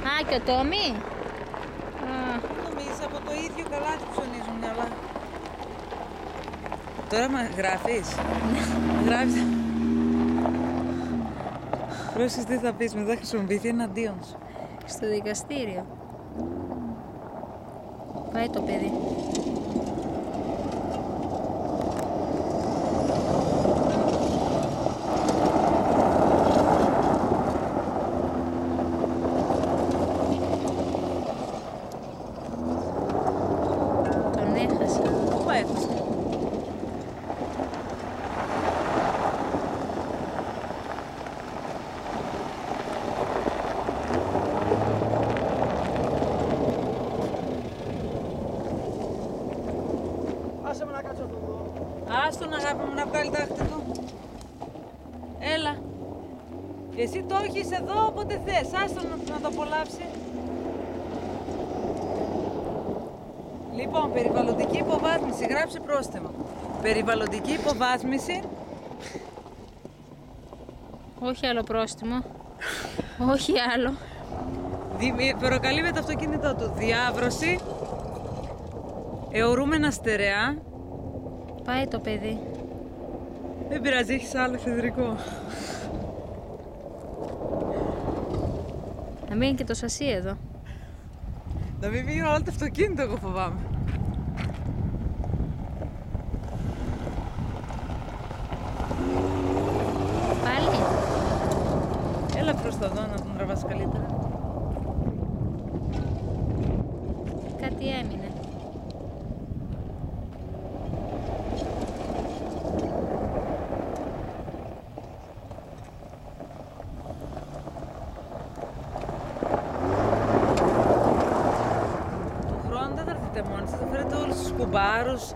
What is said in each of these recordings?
Α, και ο Τόμι. Νομίζεις από το ίδιο καλάθι ψωνίζουν μυαλά. Τώρα γράφεις. Γράφεις. Πρόσεχε τι θα πεις, μετά χρησιμοποιηθεί εναντίον σου. Στο δικαστήριο. Πάει το παιδί. Τον έχασε. Πού έχασε. Άσε με να κάτσω εδώ. Άστον αγάπη μου να βγάλει τα άχτη του. Έλα. Εσύ το έχεις εδώ όποτε θες. Άστον να το απολαύσει. Λοιπόν, περιβαλλοντική υποβάθμιση. Γράψε πρόστιμο. Περιβαλλοντική υποβάθμιση. Όχι άλλο πρόστιμο. Όχι άλλο. Προκαλεί με το αυτοκίνητό του. Διάβρωση. Αιωρούμενα στερεά. Πάει το παιδί. Δεν πειράζει, έχεις άλλο εφεδρικό. Να μείνει και το σασί εδώ. Να μην βγει όλο το αυτοκίνητο, εγώ φοβάμαι. Πάλι. Έλα προς τα δω να τον τραβάς καλύτερα. Κάτι έμεινε. Του χρόνου δεν θα έρθετε μόνοι σας, θα φέρετε όλους τους κουμπάρους,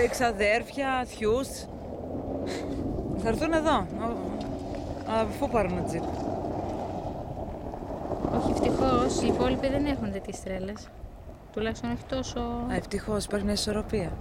εξαδέρφια, θειούς. Θα έρθουν εδώ, αφού πάρουν τζιπ. Όχι, ευτυχώς. Οι υπόλοιποι δεν έχουν τέτοιες τρέλες. Τουλάχιστον όχι τόσο. Ευτυχώς, υπάρχει μια ισορροπία.